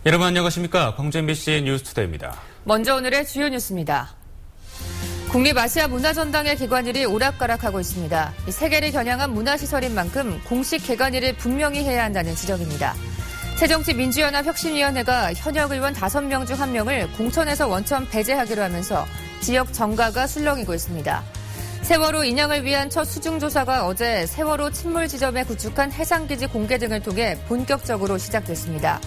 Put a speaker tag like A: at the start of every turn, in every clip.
A: 여러분 안녕하십니까? 광주 MBC 뉴스투데이입니다.
B: 먼저 오늘의 주요 뉴스입니다. 국립아시아문화전당의 개관일이 오락가락하고 있습니다. 세계를 겨냥한 문화시설인 만큼 공식 개관일을 분명히 해야 한다는 지적입니다. 새정치민주연합혁신위원회가 현역 의원 5명 중 1명을 공천에서 원천 배제하기로 하면서 지역 정가가 술렁이고 있습니다. 세월호 인양을 위한 첫 수중조사가 어제 세월호 침몰 지점에 구축한 해상기지 공개 등을 통해 본격적으로 시작됐습니다.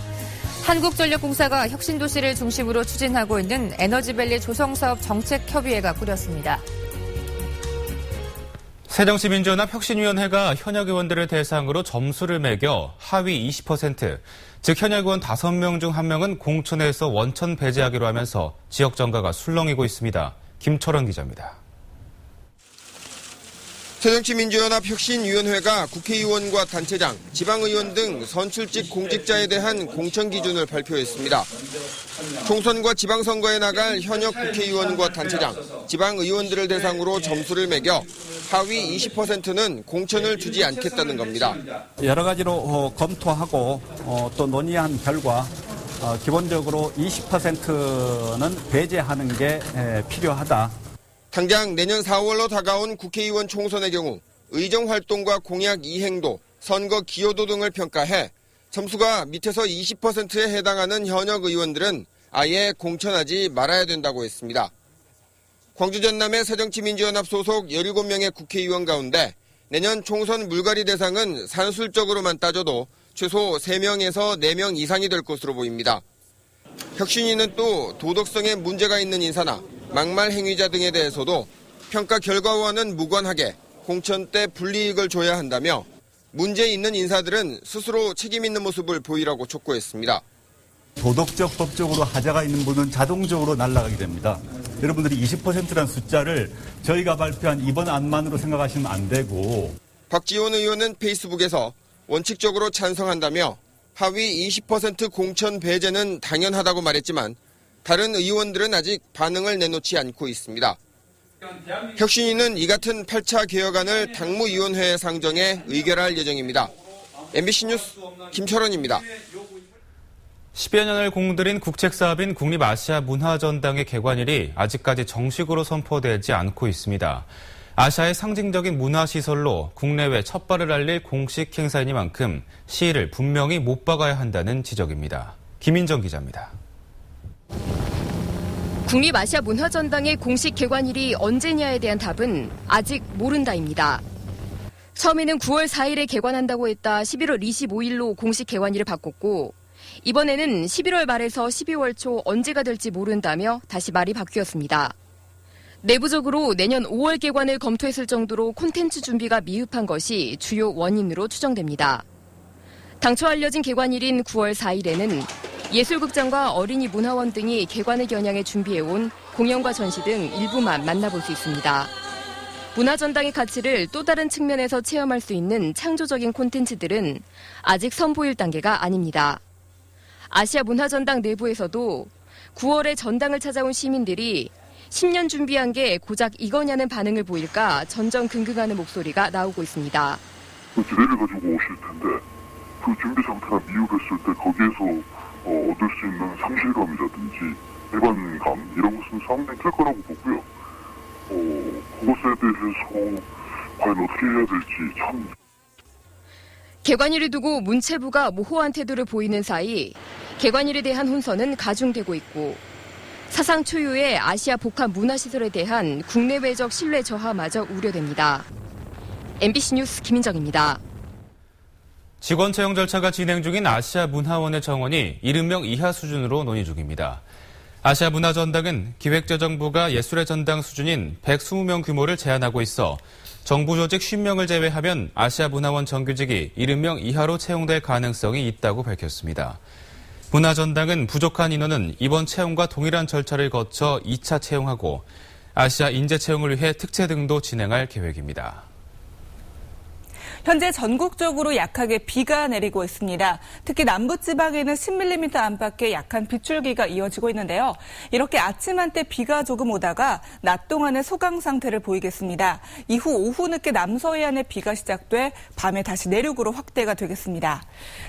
B: 한국전력공사가 혁신도시를 중심으로 추진하고 있는 에너지밸리 조성사업 정책협의회가 꾸렸습니다.
A: 새정치민주연합 혁신위원회가 현역 의원들을 대상으로 점수를 매겨 하위 20%, 즉 현역 의원 5명 중 1명은 공천에서 원천 배제하기로 하면서 지역 정가가 술렁이고 있습니다. 김철원 기자입니다.
C: 새정치민주연합 혁신위원회가 국회의원과 단체장, 지방의원 등 선출직 공직자에 대한 공천 기준을 발표했습니다. 총선과 지방선거에 나갈 현역 국회의원과 단체장, 지방의원들을 대상으로 점수를 매겨 하위 20%는 공천을 주지 않겠다는 겁니다.
D: 여러 가지로 검토하고 또 논의한 결과 기본적으로 20%는 배제하는 게 필요하다.
C: 당장 내년 4월로 다가온 국회의원 총선의 경우 의정활동과 공약 이행도, 선거 기여도 등을 평가해 점수가 밑에서 20%에 해당하는 현역 의원들은 아예 공천하지 말아야 된다고 했습니다. 광주 전남의 새정치민주연합 소속 17명의 국회의원 가운데 내년 총선 물갈이 대상은 산술적으로만 따져도 최소 3명에서 4명 이상이 될 것으로 보입니다. 혁신위는 또 도덕성에 문제가 있는 인사나 막말 행위자 등에 대해서도 평가 결과와는 무관하게 공천 때 불이익을 줘야 한다며 문제 있는 인사들은 스스로 책임 있는 모습을 보이라고 촉구했습니다.
E: 도덕적, 법적으로 하자가 있는 분은 자동적으로 날아가게 됩니다. 여러분들이 20%라는 숫자를 저희가 발표한 이번 안만으로 생각하시면 안 되고.
C: 박지원 의원은 페이스북에서 원칙적으로 찬성한다며 하위 20% 공천 배제는 당연하다고 말했지만 다른 의원들은 아직 반응을 내놓지 않고 있습니다. 혁신위는 이 같은 8차 개혁안을 당무위원회에 상정해 의결할 예정입니다. MBC 뉴스 김철원입니다.
A: 10여 년을 공들인 국책사업인 국립아시아문화전당의 개관일이 아직까지 정식으로 선포되지 않고 있습니다. 아시아의 상징적인 문화시설로 국내외 첫 발을 알릴 공식 행사이니만큼 시일을 분명히 못 박아야 한다는 지적입니다. 김인정 기자입니다.
F: 국립아시아문화전당의 공식 개관일이 언제냐에 대한 답은 아직 모른다입니다. 처음에는 9월 4일에 개관한다고 했다 11월 25일로 공식 개관일을 바꿨고 이번에는 11월 말에서 12월 초 언제가 될지 모른다며 다시 말이 바뀌었습니다. 내부적으로 내년 5월 개관을 검토했을 정도로 콘텐츠 준비가 미흡한 것이 주요 원인으로 추정됩니다. 당초 알려진 개관일인 9월 4일에는 예술극장과 어린이 문화원 등이 개관을 겨냥해 준비해온 공연과 전시 등 일부만 만나볼 수 있습니다. 문화전당의 가치를 또 다른 측면에서 체험할 수 있는 창조적인 콘텐츠들은 아직 선보일 단계가 아닙니다. 아시아 문화전당 내부에서도 9월에 전당을 찾아온 시민들이 10년 준비한 게 고작 이거냐는 반응을 보일까 전전긍긍하는 목소리가 나오고 있습니다.
G: 기대를 가지고 오실 텐데 그 준비 상태가 미흡했을 때 거기에서 얻을 수 있는 상실감이라든지 일반감 이런 것은 상당히 클 거라고 보고요. 그것에 대해서 과연 어떻게 해야 될지 참.
F: 개관일을 두고 문체부가 모호한 태도를 보이는 사이 개관일에 대한 혼선은 가중되고 있고 사상 초유의 아시아 복합 문화시설에 대한 국내외적 신뢰 저하마저 우려됩니다. MBC 뉴스 김인정입니다.
A: 직원 채용 절차가 진행 중인 아시아문화원의 정원이 70명 이하 수준으로 논의 중입니다. 아시아문화전당은 기획재정부가 예술의 전당 수준인 120명 규모를 제한하고 있어 정부 조직 50명을 제외하면 아시아문화원 정규직이 70명 이하로 채용될 가능성이 있다고 밝혔습니다. 문화전당은 부족한 인원은 이번 채용과 동일한 절차를 거쳐 2차 채용하고 아시아 인재 채용을 위해 특채 등도 진행할 계획입니다.
H: 현재 전국적으로 약하게 비가 내리고 있습니다. 특히 남부지방에는 10mm 안팎의 약한 빗줄기가 이어지고 있는데요. 이렇게 아침 한때 비가 조금 오다가 낮 동안의 소강 상태를 보이겠습니다. 이후 오후 늦게 남서해안에 비가 시작돼 밤에 다시 내륙으로 확대가 되겠습니다.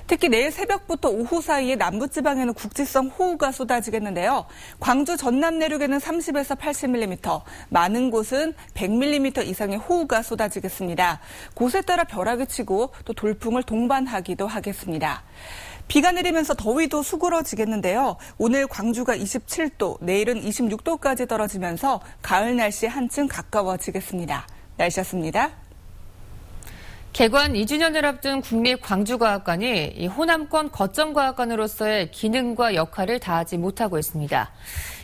H: 특히 내일 새벽부터 오후 사이에 남부지방에는 국지성 호우가 쏟아지겠는데요. 광주 전남 내륙에는 30에서 80mm, 많은 곳은 100mm 이상의 호우가 쏟아지겠습니다. 곳에 따라 벼락이 치고 또 돌풍을 동반하기도 하겠습니다. 비가 내리면서 더위도 수그러지겠는데요. 오늘 광주가 27도, 내일은 26도까지 떨어지면서 가을 날씨에 한층 가까워지겠습니다. 날씨였습니다.
B: 개관 2주년을 앞둔 국립광주과학관이 호남권 거점과학관으로서의 기능과 역할을 다하지 못하고 있습니다.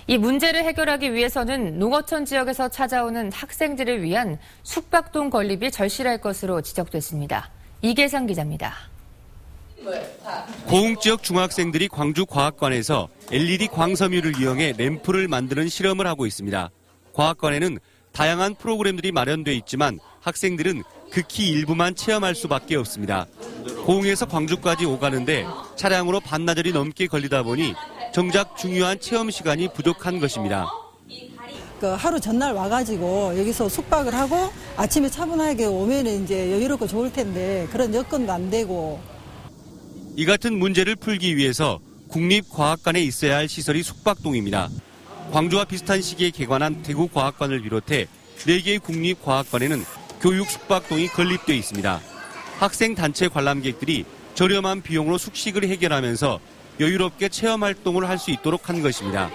B: 이 문제를 해결하기 위해서는 농어촌 지역에서 찾아오는 학생들을 위한 숙박동 건립이 절실할 것으로 지적됐습니다. 이계상 기자입니다.
I: 고흥 지역 중학생들이 광주과학관에서 LED 광섬유를 이용해 램프를 만드는 실험을 하고 있습니다. 과학관에는 다양한 프로그램들이 마련돼 있지만 학생들은 극히 일부만 체험할 수밖에 없습니다. 고흥에서 광주까지 오가는데 차량으로 반나절이 넘게 걸리다 보니 정작 중요한 체험 시간이 부족한 것입니다.
J: 하루 전날 와가지고 여기서 숙박을 하고 아침에 차분하게 오면 이제 여유롭고 좋을 텐데 그런 여건도 안 되고.
I: 이 같은 문제를 풀기 위해서 국립과학관에 있어야 할 시설이 숙박동입니다. 광주와 비슷한 시기에 개관한 대구과학관을 비롯해 4개의 국립과학관에는 교육 숙박동이 건립돼 있습니다. 학생 단체 관람객들이 저렴한 비용으로 숙식을 해결하면서 여유롭게 체험 활동을 할 수 있도록 한 것입니다.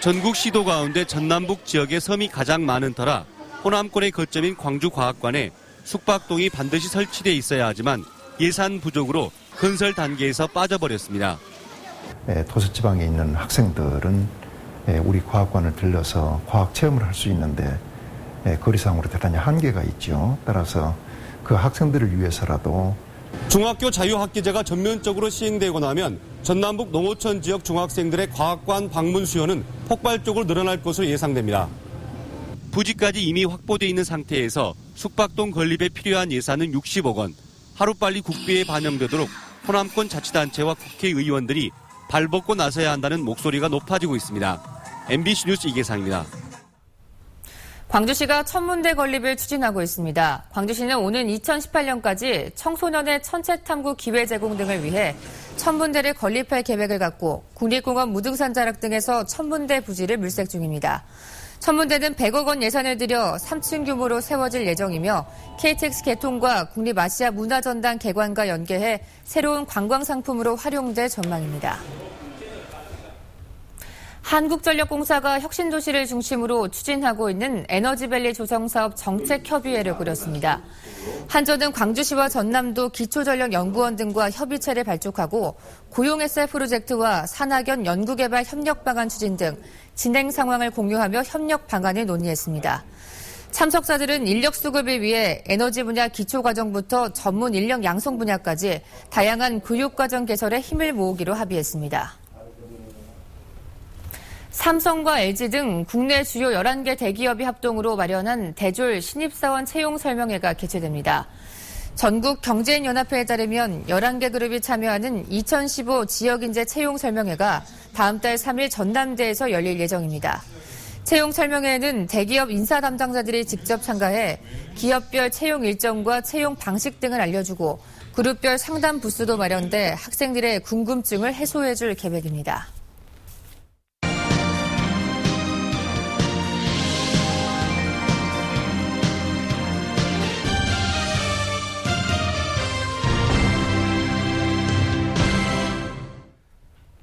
I: 전국 시도 가운데 전남북 지역에 섬이 가장 많은 터라 호남권의 거점인 광주과학관에 숙박동이 반드시 설치돼 있어야 하지만 예산 부족으로 건설 단계에서 빠져버렸습니다.
K: 도서지방에 있는 학생들은 우리 과학관을 들러서 과학 체험을 할 수 있는데 거리상으로 대단히 한계가 있죠. 따라서 그 학생들을 위해서라도
I: 중학교 자유학기제가 전면적으로 시행되고 나면 전남북 농어촌 지역 중학생들의 과학관 방문 수요는 폭발적으로 늘어날 것으로 예상됩니다. 부지까지 이미 확보돼 있는 상태에서 숙박동 건립에 필요한 예산은 60억 원. 하루빨리 국비에 반영되도록 호남권 자치단체와 국회의원들이 발벗고 나서야 한다는 목소리가 높아지고 있습니다. MBC 뉴스 이계상입니다.
B: 광주시가 천문대 건립을 추진하고 있습니다. 광주시는 오는 2018년까지 청소년의 천체탐구 기회 제공 등을 위해 천문대를 건립할 계획을 갖고 국립공원 무등산 자락 등에서 천문대 부지를 물색 중입니다. 천문대는 100억 원 예산을 들여 3층 규모로 세워질 예정이며 KTX 개통과 국립아시아문화전당 개관과 연계해 새로운 관광상품으로 활용될 전망입니다. 한국전력공사가 혁신도시를 중심으로 추진하고 있는 에너지밸리 조성사업 정책협의회를 꾸렸습니다. 한전은 광주시와 전남도 기초전력연구원 등과 협의체를 발족하고 고용햇살 프로젝트와 산학연 연구개발 협력 방안 추진 등 진행 상황을 공유하며 협력 방안을 논의했습니다. 참석자들은 인력 수급을 위해 에너지 분야 기초과정부터 전문 인력 양성 분야까지 다양한 교육과정 개설에 힘을 모으기로 합의했습니다. 삼성과 LG 등 국내 주요 11개 대기업이 합동으로 마련한 대졸 신입사원 채용 설명회가 개최됩니다. 전국 경제인연합회에 따르면 11개 그룹이 참여하는 2015 지역인재 채용 설명회가 다음 달 3일 전남대에서 열릴 예정입니다. 채용 설명회에는 대기업 인사 담당자들이 직접 참가해 기업별 채용 일정과 채용 방식 등을 알려주고 그룹별 상담 부스도 마련돼 학생들의 궁금증을 해소해줄 계획입니다.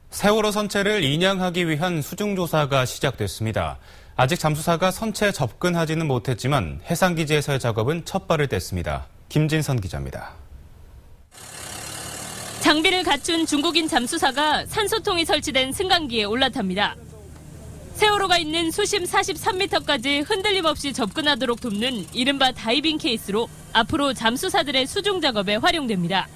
A: 세월호 선체를 인양하기 위한 수중조사가 시작됐습니다. 아직 잠수사가 선체에 접근하지는 못했지만 해상기지에서의 작업은 첫 발을 뗐습니다. 김진선 기자입니다.
L: 장비를 갖춘 중국인 잠수사가 산소통이 설치된 승강기에 올라탑니다. 세월호가 있는 수심 43m까지 흔들림 없이 접근하도록 돕는 이른바 다이빙 케이스로 앞으로 잠수사들의 수중 작업에 활용됩니다.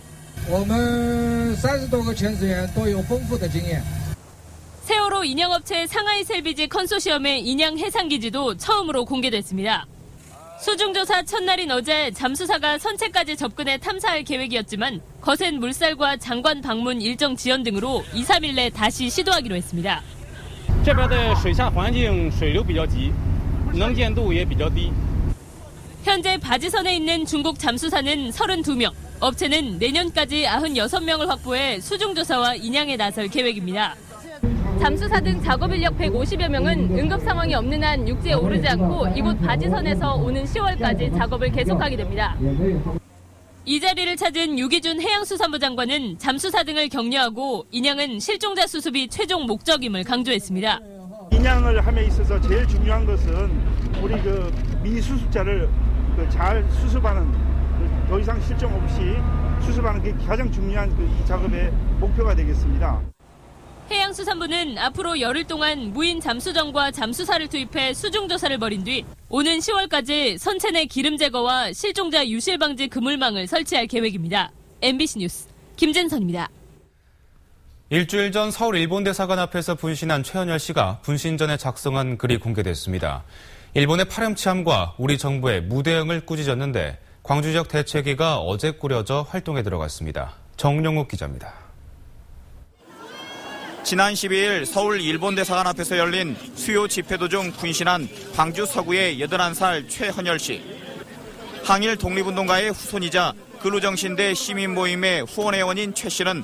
L: 세월호 인양업체 상하이 셀비지 컨소시엄의 인양 해상기지도 처음으로 공개됐습니다. 수중조사 첫날인 어제 잠수사가 선체까지 접근해 탐사할 계획이었지만 거센 물살과 장관 방문 일정 지연 등으로 2, 3일 내 다시 시도하기로 했습니다.
M: 这边的水下环境水流比较急，能见度也比较低。
L: 현재 바지선에 있는 중국 잠수사는 32명, 업체는 내년까지 96명을 확보해 수중조사와 인양에 나설 계획입니다. 잠수사 등 작업 인력 150여 명은 응급 상황이 없는 한 육지에 오르지 않고 이곳 바지선에서 오는 10월까지 작업을 계속하게 됩니다. 이 자리를 찾은 유기준 해양수산부 장관은 잠수사 등을 격려하고 인양은 실종자 수습이 최종 목적임을 강조했습니다.
N: 인양을 함에 있어서 제일 중요한 것은 우리 미수습자를 잘 수습하는, 더 이상 실종 없이 수습하는 게 가장 중요한 이 작업의 목표가 되겠습니다.
L: 해양수산부는 앞으로 열흘 동안 무인 잠수정과 잠수사를 투입해 수중조사를 벌인 뒤 오는 10월까지 선체 내 기름 제거와 실종자 유실 방지 그물망을 설치할 계획입니다. MBC 뉴스 김진선입니다.
A: 일주일 전 서울 일본대사관 앞에서 분신한 최현열 씨가 분신 전에 작성한 글이 공개됐습니다. 일본의 파렴치함과 우리 정부의 무대응을 꾸짖었는데 광주 지역 대책위가 어제 꾸려져 활동에 들어갔습니다. 정용욱 기자입니다.
O: 지난 12일 서울 일본대사관 앞에서 열린 수요 집회도 중 분신한 광주 서구의 81살 최헌열 씨. 항일 독립운동가의 후손이자 근로정신대 시민모임의 후원회원인 최 씨는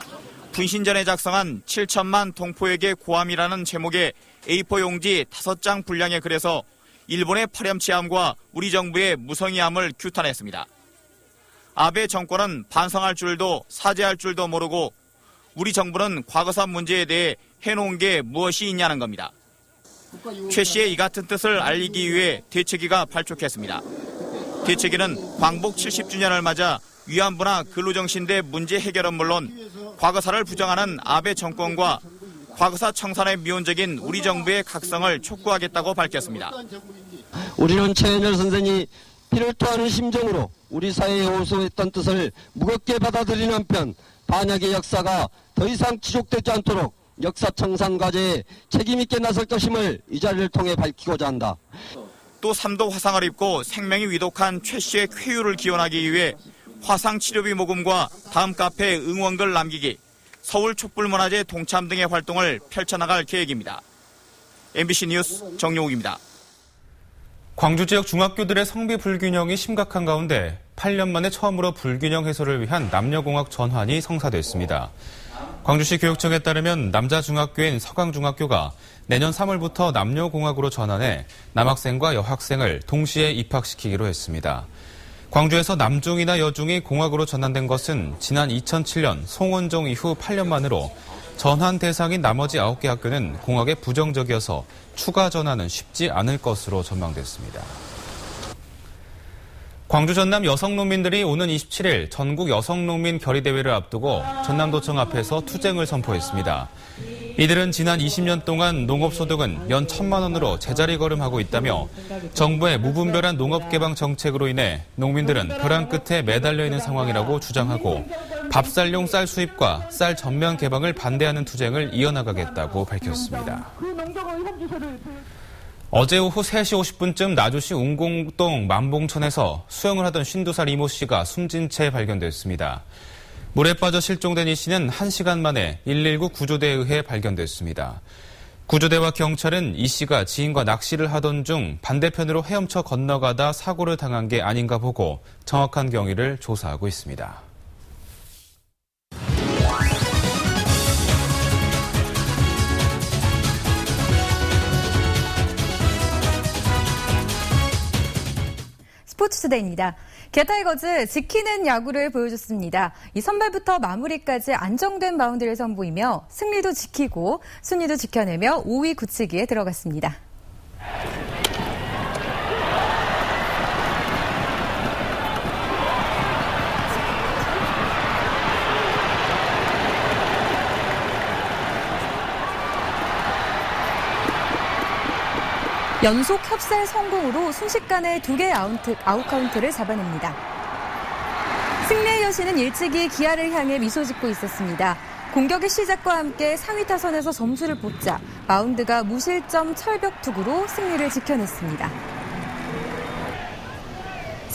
O: 분신 전에 작성한 7천만 동포에게 고함이라는 제목의 A4 용지 5장 분량의 글에서 일본의 파렴치함과 우리 정부의 무성의함을 규탄했습니다. 아베 정권은 반성할 줄도 사죄할 줄도 모르고 우리 정부는 과거사 문제에 대해 해놓은 게 무엇이 있냐는 겁니다. 최 씨의 이 같은 뜻을 알리기 위해 대책위가 발족했습니다. 대책위는 광복 70주년을 맞아 위안부나 근로정신대 문제 해결은 물론 과거사를 부정하는 아베 정권과 과거사 청산의 미온적인 우리 정부의 각성을 촉구하겠다고 밝혔습니다.
P: 우리는 최현열 선생이 피를 토하는 심정으로 우리 사회에 호소했던 뜻을 무겁게 받아들이는 한편 반역의 역사가 더 이상 지속되지 않도록 역사 청산 과제에 책임 있게 나설 것임을 이 자리를 통해 밝히고자 한다.
O: 또 3도 화상을 입고 생명이 위독한 최 씨의 쾌유를 기원하기 위해 화상 치료비 모금과 다음 카페에 응원글 남기기, 서울 촛불문화제 동참 등의 활동을 펼쳐나갈 계획입니다. MBC 뉴스 정용욱입니다.
A: 광주 지역 중학교들의 성비 불균형이 심각한 가운데 8년 만에 처음으로 불균형 해소를 위한 남녀공학 전환이 성사됐습니다. 광주시 교육청에 따르면 남자 중학교인 서강중학교가 내년 3월부터 남녀공학으로 전환해 남학생과 여학생을 동시에 입학시키기로 했습니다. 광주에서 남중이나 여중이 공학으로 전환된 것은 지난 2007년 송원종 이후 8년 만으로 전환 대상인 나머지 9개 학교는 공학에 부정적이어서 추가 전환은 쉽지 않을 것으로 전망됐습니다. 광주 전남 여성농민들이 오는 27일 전국 여성농민 결의대회를 앞두고 전남도청 앞에서 투쟁을 선포했습니다. 이들은 지난 20년 동안 농업소득은 연 1,000만 원으로 제자리 걸음하고 있다며 정부의 무분별한 농업개방 정책으로 인해 농민들은 벼랑 끝에 매달려 있는 상황이라고 주장하고 밥쌀용 쌀 수입과 쌀 전면 개방을 반대하는 투쟁을 이어나가겠다고 밝혔습니다. 어제 오후 3시 50분쯤 나주시 운공동 만봉천에서 수영을 하던 52살 이모 씨가 숨진 채 발견됐습니다. 물에 빠져 실종된 이 씨는 1시간 만에 119 구조대에 의해 발견됐습니다. 구조대와 경찰은 이 씨가 지인과 낚시를 하던 중 반대편으로 헤엄쳐 건너가다 사고를 당한 게 아닌가 보고 정확한 경위를 조사하고 있습니다.
Q: 스포츠투데이입니다. 개타이거즈 지키는 야구를 보여줬습니다. 이 선발부터 마무리까지 안정된 마운드를 선보이며 승리도 지키고 순위도 지켜내며 5위 굳히기에 들어갔습니다. 연속 협살 성공으로 순식간에 2개의 아웃카운트를 잡아냅니다. 승리의 여신은 일찍이 기아를 향해 미소 짓고 있었습니다. 공격의 시작과 함께 상위 타선에서 점수를 뽑자 마운드가 무실점 철벽 투구로 승리를 지켜냈습니다.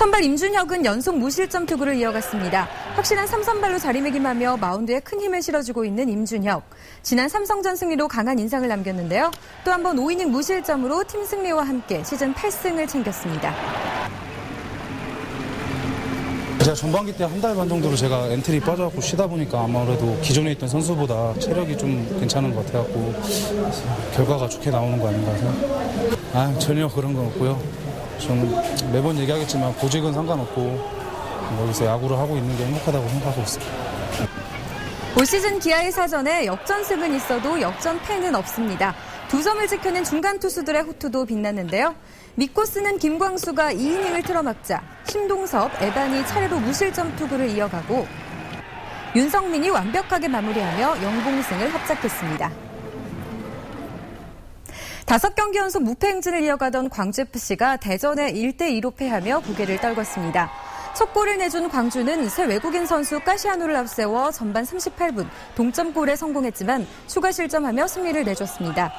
Q: 선발 임준혁은 연속 무실점 투구를 이어갔습니다. 확실한 3선발로 자리매김하며 마운드에 큰 힘을 실어주고 있는 임준혁. 지난 삼성전 승리로 강한 인상을 남겼는데요. 또 한 번 5이닝 무실점으로 팀 승리와 함께 시즌 8승을 챙겼습니다.
R: 제가 전반기 때 한 달 반 정도로 제가 엔트리 빠져갖고 쉬다 보니까 아무래도 기존에 있던 선수보다 체력이 좀 괜찮은 것 같아갖고 결과가 좋게 나오는 거 아닌가 생각. 전혀 그런 건 없고요. 저는 매번 얘기하겠지만 보직은 상관없고 여기서 야구를 하고 있는 게 행복하다고 생각하고 있습니다.
Q: 올 시즌 기아의 사전에 역전승은 있어도 역전패는 없습니다. 두 점을 지켜낸 중간 투수들의 호투도 빛났는데요. 믿고 쓰는 김광수가 2이닝을 틀어막자 심동섭, 에반이 차례로 무실점 투구를 이어가고 윤성민이 완벽하게 마무리하며 영봉승을 합작했습니다. 5경기 연속 무패 행진을 이어가던 광주FC가 대전에 1대2로 패하며 고개를 떨궜습니다. 첫 골을 내준 광주는 새 외국인 선수 까시아노를 앞세워 전반 38분 동점골에 성공했지만 추가 실점하며 승리를 내줬습니다.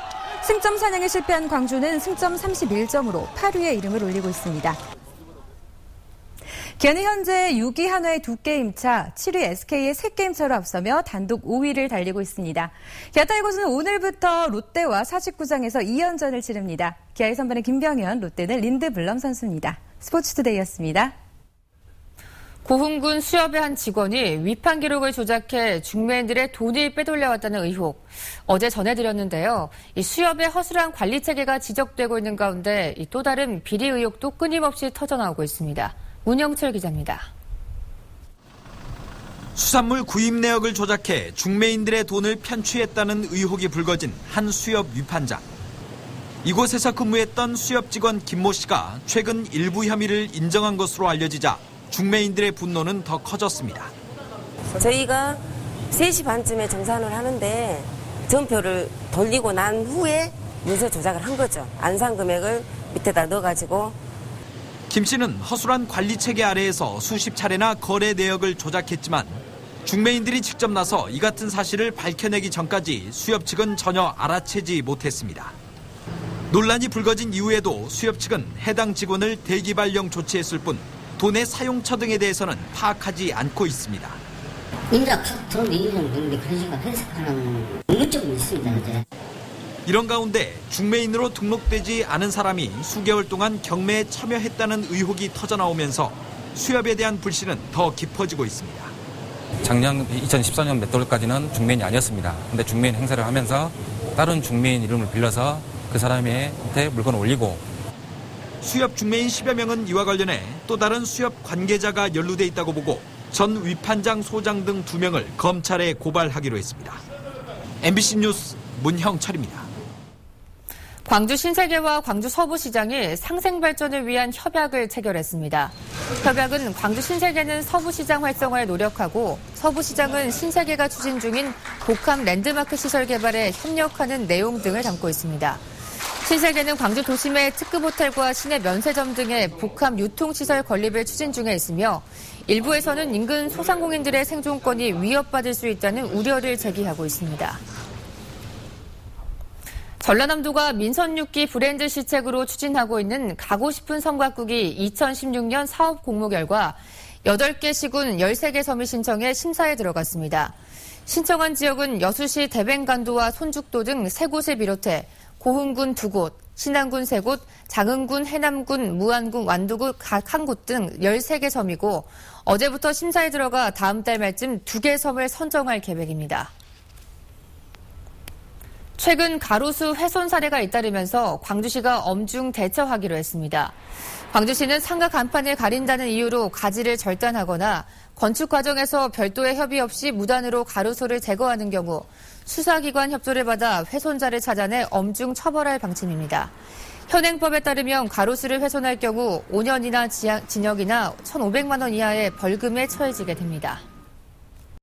Q: 승점 사냥에 실패한 광주는 승점 31점으로 8위에 이름을 올리고 있습니다. 기아는 현재 6위 한화의 2게임 차, 7위 SK의 3게임 차로 앞서며 단독 5위를 달리고 있습니다. 기아 타이거즈는 오늘부터 롯데와 사직구장에서 2연전을 치릅니다. 기아의 선발은 김병현, 롯데는 린드블럼 선수입니다. 스포츠투데이였습니다.
B: 고흥군 수협의 한 직원이 위판 기록을 조작해 중매인들의 돈을 빼돌려왔다는 의혹. 어제 전해드렸는데요. 이 수협의 허술한 관리 체계가 지적되고 있는 가운데 또 다른 비리 의혹도 끊임없이 터져나오고 있습니다. 문영철 기자입니다.
S: 수산물 구입 내역을 조작해 중매인들의 돈을 편취했다는 의혹이 불거진 한 수협 위판장. 이곳에서 근무했던 수협 직원 김모 씨가 최근 일부 혐의를 인정한 것으로 알려지자 중매인들의 분노는 더 커졌습니다.
T: 저희가 3시 반쯤에 정산을 하는데 전표를 돌리고 난 후에 문서 조작을 한 거죠. 안 산 금액을 밑에다 넣어가지고.
S: 김 씨는 허술한 관리 체계 아래에서 수십 차례나 거래 내역을 조작했지만 중매인들이 직접 나서 이 같은 사실을 밝혀내기 전까지 수협 측은 전혀 알아채지 못했습니다. 논란이 불거진 이후에도 수협 측은 해당 직원을 대기발령 조치했을 뿐 돈의 사용처 등에 대해서는 파악하지 않고 있습니다.
U: 인자 들어오면 2년 됐는데 그런 식으로 해석하는 의문점이 있습니다. 이제.
S: 이런 가운데 중매인으로 등록되지 않은 사람이 수개월 동안 경매에 참여했다는 의혹이 터져나오면서 수협에 대한 불신은 더 깊어지고 있습니다.
V: 작년 2014년 몇 월까지는 중매인이 아니었습니다. 근데 중매인 행사를 하면서 다른 중매인 이름을 빌려서 그 사람한테 물건을 올리고
S: 수협 중매인 10여 명은 이와 관련해 또 다른 수협 관계자가 연루돼 있다고 보고 전 위판장 소장 등 2명을 검찰에 고발하기로 했습니다. MBC 뉴스 문형철입니다.
B: 광주 신세계와 광주 서부시장이 상생 발전을 위한 협약을 체결했습니다. 협약은 광주 신세계는 서부시장 활성화에 노력하고 서부시장은 신세계가 추진 중인 복합 랜드마크 시설 개발에 협력하는 내용 등을 담고 있습니다. 신세계는 광주 도심의 특급 호텔과 시내 면세점 등의 복합 유통시설 건립을 추진 중에 있으며 일부에서는 인근 소상공인들의 생존권이 위협받을 수 있다는 우려를 제기하고 있습니다. 전라남도가 민선 6기 브랜드 시책으로 추진하고 있는 가고 싶은 성곽국이 2016년 사업 공모 결과 8개 시군 13개 섬이 신청해 심사에 들어갔습니다. 신청한 지역은 여수시 대뱅간도와 손죽도 등 3곳을 비롯해 고흥군 2곳, 신안군 3곳, 장흥군, 해남군, 무안군, 완도군 각 1곳 등 13개 섬이고 어제부터 심사에 들어가 다음 달 말쯤 2개 섬을 선정할 계획입니다. 최근 가로수 훼손 사례가 잇따르면서 광주시가 엄중 대처하기로 했습니다. 광주시는 상가 간판을 가린다는 이유로 가지를 절단하거나 건축 과정에서 별도의 협의 없이 무단으로 가로수를 제거하는 경우 수사기관 협조를 받아 훼손자를 찾아내 엄중 처벌할 방침입니다. 현행법에 따르면 가로수를 훼손할 경우 5년이나 징역이나 1,500만 원 이하의 벌금에 처해지게 됩니다.